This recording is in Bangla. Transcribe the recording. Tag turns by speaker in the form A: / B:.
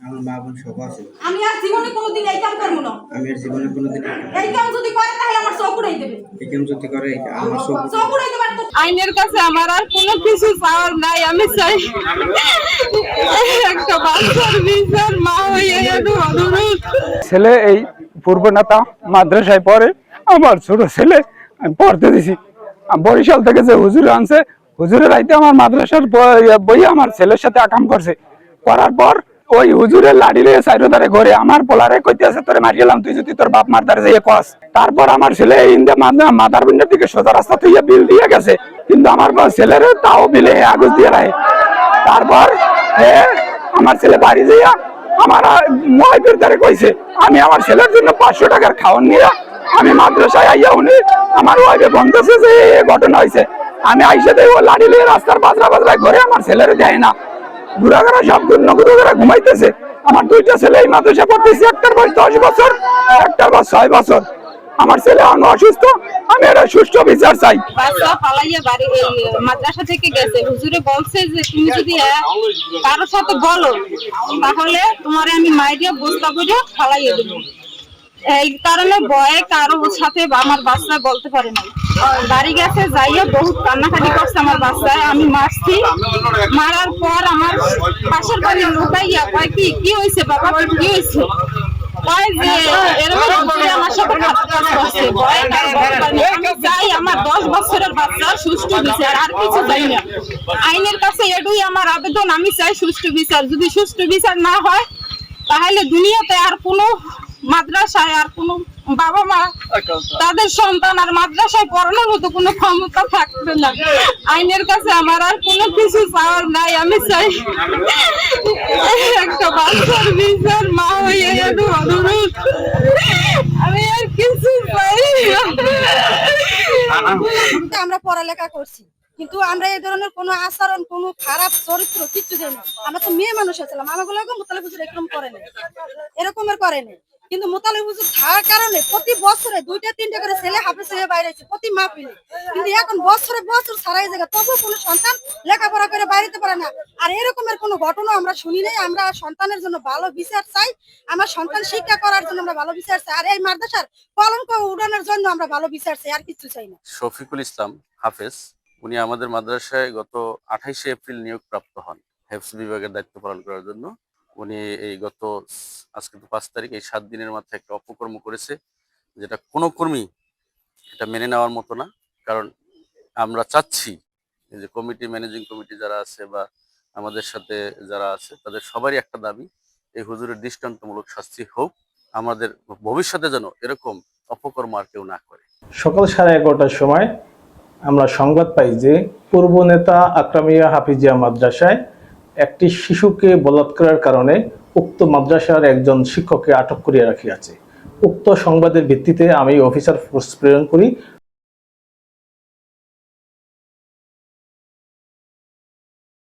A: আমার মা বোন সব আছে।
B: আমি আর জীবনে কোনোদিন এই কাম করব না।
A: আমি আর জীবনে কোনোদিন
B: এই কাম যদি করে তাহলে আমার চোখ উড়াই দেবে।
A: এই কাম যদি করে আমার
B: চোখ উড়াই দেবে।
C: আইনের কাছে আমার আর কোনো কিছু চাওয়ার নাই। আমি চাই একটা বাচ্চার বিচার মা হয়ে অনুরোধ।
D: ছেলে এই পূর্ব নেতা মাদ্রাসায় পড়ে, আমার ছোট ছেলে আমি পড়তে দিছি। বরিশাল থেকে যে হুজুর আনছে, হুজুরের আইতে আমার মাদ্রাসার বই আমার ছেলের সাথে আকাম করছে। করার পর ওই হুজুরের লাঠি লিয়ে চাইরোদারে ঘরে আমার পোলারে কইতেছে তোরে মারিলাম, তুই যদি তোর বাপ মারদারে যাইয়ে কস। তারপর আমার ছেলে ইন্দে মাদার বিন্ডের দিকে সোজা রাস্তা তুইয়া বিল দিয়ে গেছে, কিন্তু আমার ছেলের তাও বিলে আগুজ দিয়ে রাখে। তারপর আমার ছেলে বাড়ি যাইয়া আমার ওয়াইফের দ্বারে কইছে আমি আমার ছেলের জন্য 500 টাকার খাওয়ান নিয়ে আমি মাদ্রাসায় আইয়া উনি আমার ওয়াইফে বলতেছে যে এই ঘটনা হয়েছে। আমি আইসে দেই ও লাঠি লিয়ে রাস্তার বাজরায় ঘরে আমার ছেলের দেয় না। ঘুরাঘুরা সব ঘুরা ঘুমাইতেছে। আমার দুইটা ছেলে এই মাদ্রাসা পড়তেছে, একটার বয়স 10 বছর, একটার বয়স 6 বছর। আমার ছেলে অসুস্থ, আমি এটা সুষ্ঠু বিচার চাই।
C: বাচ্চা পালাইয়া বাড়ি এই মাদ্রাসা থেকে গেছে, হুজুরে বলছে যে তুমি যদি কারোর সাথে বলো তাহলে তোমারে আমি মাইরিয়া বস্তা করে ফালাইয়া দেবো। এই কারণে ভয়ে কারোর সাথে আমার বাচ্চা বলতে পারে না। বাড়ি গেছে যাইয়া বহুত কান্নাকাটি করছে আমার বাচ্চায়। আমি মারছি, মারার পর আমার পাশের বাড়ির লোকাইয়া কয় কি হয়েছে বাবা, কি হয়েছে? আমার 10 বছরের বাচ্চা সুষ্ঠু বিচার, আর কিছু চাই না। আইনের কাছে এটুই আমার আবেদন, আমি চাই সুষ্ঠু বিচার। যদি সুষ্ঠু বিচার না হয় তাহলে দুনিয়াতে আর কোনো মাদ্রাসায় আর কোনো বাবা মা তাদের সন্তান আর মাদ্রাসায় পড়ানোর মতো কোনো ক্ষমতা থাকবে না। আইনের কাছে আমার আর কোনো কিছু চাওয়ার নাই। আমি চাই একটা বাচ্চার বিচার মা হয়ে অনুরোধ। আমি আর কিছু চাই।
B: আমরা পড়ালেখা করছি, কিন্তু আমরা এই ধরনের কোনো আচরণ, কোনো খারাপ চরিত্র কিচ্ছু দেই না। আমরা তো মেয়ে মানুষ ছিলাম, আমাগুলোকে মোতালেব হুজুর এরকম করে না, এরকমের করে না। কিন্তু মোতালেব হুজুর থাকার কারণে প্রতি বছরে 2-3টা করে ছেলে হাফেজ হয়ে বাইরে আছে প্রতি মাহফিলে। কিন্তু এখন বছরে বছর ছাড়াই জায়গা তবু কোনো সন্তান লেখাপড়া করে বাইরেতে পারে না। আর এরকমের কোনো ঘটনা আমরা শুনি নাই। আমরা সন্তানের জন্য ভালো বিচার চাই, আমার সন্তান শিক্ষা করার জন্য আমরা ভালো বিচার চাই, আর এই মাদ্রাসার কলঙ্ক উড়ানোর জন্য আমরা ভালো বিচার চাই, আর কিছু চাই না।
E: শফিকুল ইসলাম হাফেজ, উনি আমাদের মাদ্রাসায় গত 28শে এপ্রিল নিয়োগপ্রাপ্ত হন হেফজ বিভাগের দায়িত্ব পালন করার জন্য। উনি এই আজকে তো 5 তারিখ, এই 7 দিনের মাথায় একটা অপকর্ম করেছে, যেটা কোনো কর্মী এটা মেনে নেওয়ার মতো না। কারণ আমরা চাচ্ছি যে কমিটি, ম্যানেজিং কমিটি যারা আছে বা আমাদের সাথে যারা আছে তাদের সবারই একটা দাবি, এই হুজুরের দৃষ্টান্তমূলক শাস্তি হোক, আমাদের ভবিষ্যতে যেন এরকম অপকর্ম আর কেউ না করে।
F: সকাল 11:30টার সময় আমরা সংবাদ পাই যে পূর্ব নেতা আকরামিয়া হাফিজিয়া মাদ্রাসায় একটি শিশুকে বলাৎকারের কারণে উক্ত মাদ্রাসার একজন শিক্ষককে আটক করিয়া রাখিয়াছে। উক্ত সংবাদের ভিত্তিতে আমি অফিসার ফোর্স প্রেরণ করি